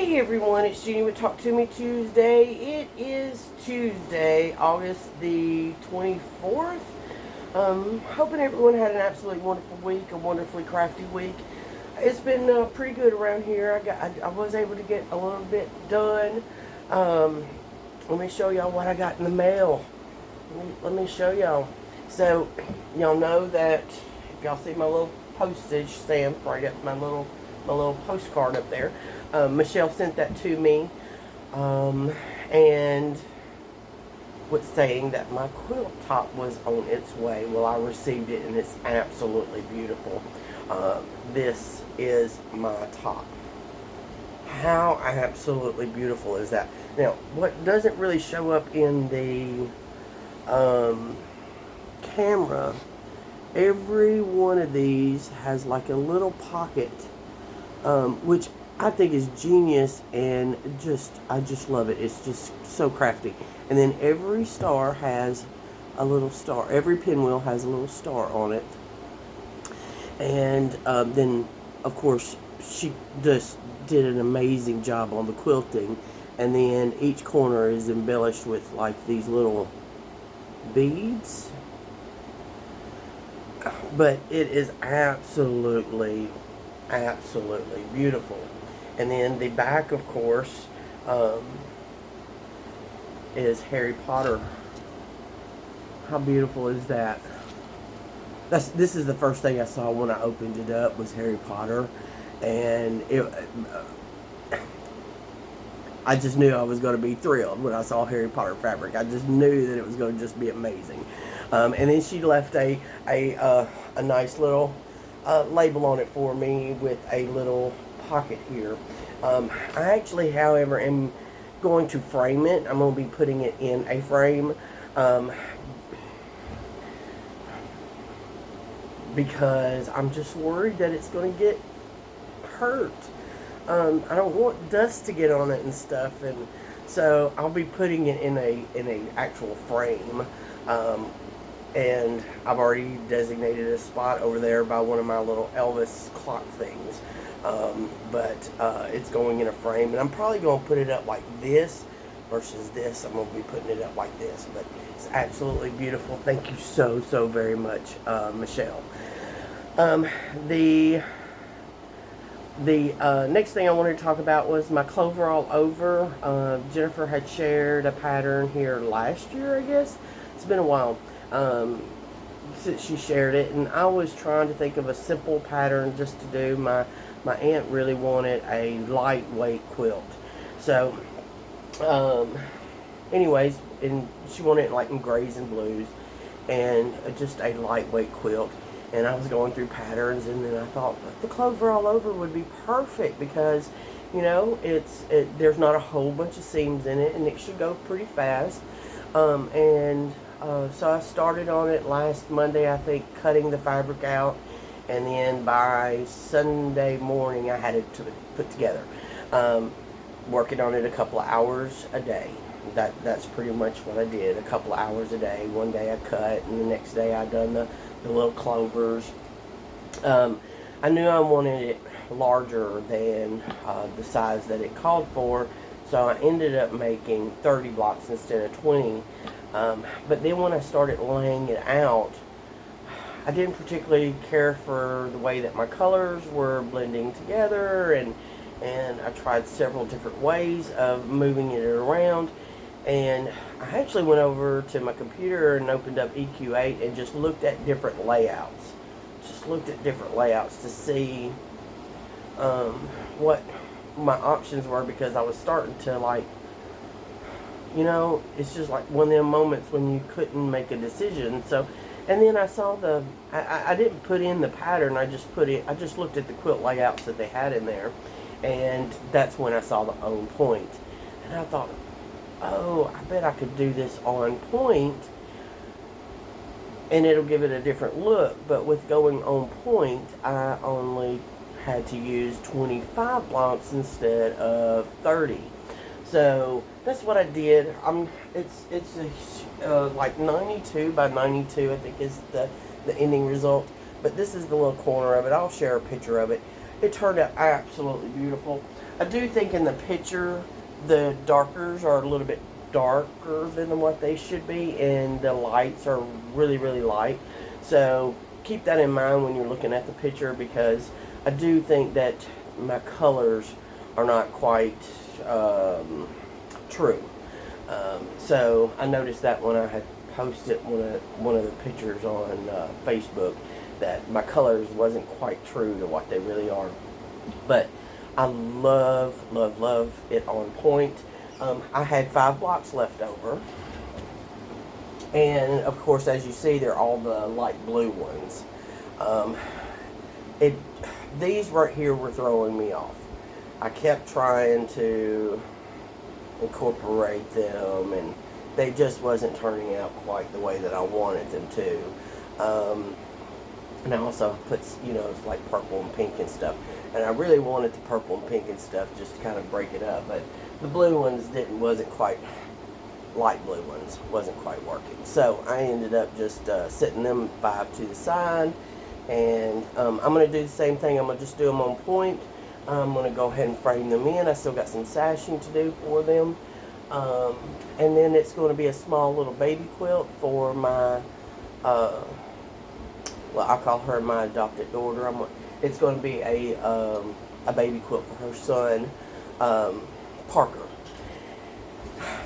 Hey everyone, it's Jeannie with Talk To Me Tuesday. It is Tuesday, August the 24th. Hoping everyone had an absolutely wonderful week, a wonderfully crafty week. It's been pretty good around here. I was able to get a little bit done. Let me show y'all what I got in the mail. Let me show y'all. So, y'all know that if y'all see my little postage stamp right up my little postcard up there. Michelle sent that to me, and was saying that my quilt top was on its way. Well, I received it, and it's absolutely beautiful. This is my top. How absolutely beautiful is that? Now, what doesn't really show up in the camera, every one of these has like a little pocket, which I think is genius, and I just love it. It's just so crafty. And then every star has a little star. Every pinwheel has a little star on it. And then, of course, she just did an amazing job on the quilting. And then each corner is embellished with like these little beads. But it is absolutely beautiful. And then the back, of course, is Harry Potter. How beautiful is that? This is the first thing I saw when I opened it up, was Harry Potter, and I just knew I was going to be thrilled when I saw Harry Potter fabric. I just knew that it was going to just be amazing. And then she left a nice little label on it for me with a little pocket here. I actually, however, am going to frame it. I'm going to be putting it in a frame because I'm just worried that it's going to get hurt. I don't want dust to get on it and stuff, and so I'll be putting it in a actual frame. And I've already designated a spot over there by one of my little Elvis clock things. But it's going in a frame, and I'm probably going to put it up like this versus this. I'm going to be putting it up like this, but it's absolutely beautiful. Thank you so very much, Michelle. The next thing I wanted to talk about was my Clover all over. Jennifer had shared a pattern here last year, I guess. It's been a while since she shared it, and I was trying to think of a simple pattern just to do. My aunt really wanted a lightweight quilt, so anyways, and she wanted it like in grays and blues, and just a lightweight quilt. And I was going through patterns, and then I thought the Clover all over would be perfect because, you know, there's not a whole bunch of seams in it, and it should go pretty fast. So I started on it last Monday, I think, cutting the fabric out, and then by Sunday morning I had it put together. Working on it a couple of hours a day. That's pretty much what I did, a couple of hours a day. One day I cut, and the next day I done the little clovers. I knew I wanted it larger than the size that it called for, so I ended up making 30 blocks instead of 20. But then when I started laying it out, I didn't particularly care for the way that my colors were blending together, and I tried several different ways of moving it around. And I actually went over to my computer and opened up EQ8 and just looked at different layouts. To see what my options were, because I was starting to, like, you know, it's just like one of them moments when you couldn't make a decision. So, and then I saw I didn't put in the pattern, I just looked at the quilt layouts that they had in there, and that's when I saw the on point. And I thought, oh, I bet I could do this on point, and it'll give it a different look. But with going on point, I only had to use 25 blocks instead of 30. So that's what I did. It's like 92 by 92, I think, is the ending result. But this is the little corner of it. I'll share a picture of it. it turned out absolutely beautiful. I do think in the picture the darkers are a little bit darker than what they should be, and the lights are really, really light. So keep that in mind when you're looking at the picture, because I do think that my colors are not quite true. So I noticed that when I had posted one of the pictures on Facebook, that my colors wasn't quite true to what they really are. But I love, love, love it on point. I had 5 blocks left over. And of course, as you see, they're all the light blue ones. Um, it These right here were throwing me off. I kept trying to incorporate them, and they just wasn't turning out quite the way that I wanted them to. And I also put, it's like purple and pink and stuff. And I really wanted the purple and pink and stuff just to kind of break it up, but the blue ones wasn't quite, light blue ones wasn't quite working. So I ended up just setting them 5 to the side, and I'm going to do the same thing. I'm going to just do them on point. I'm going to go ahead and frame them in. I still got some sashing to do for them. And then it's going to be a small little baby quilt for my, well, I call her my adopted daughter. It's going to be a baby quilt for her son, Parker.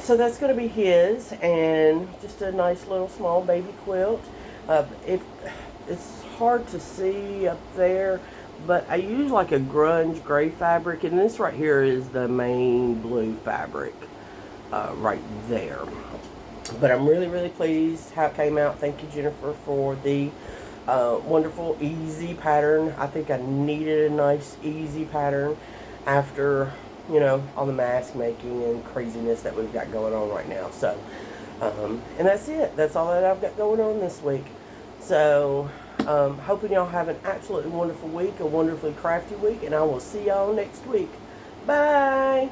So that's going to be his, and just a nice little small baby quilt. It's hard to see up there, but I use like a grunge gray fabric, and this right here is the main blue fabric right there. But I'm really, really pleased how it came out. Thank you, Jennifer, for the wonderful, easy pattern. I think I needed a nice, easy pattern after, all the mask making and craziness that we've got going on right now. So, and that's it. That's all that I've got going on this week. So, hoping y'all have an absolutely wonderful week, a wonderfully crafty week, and I will see y'all next week. Bye!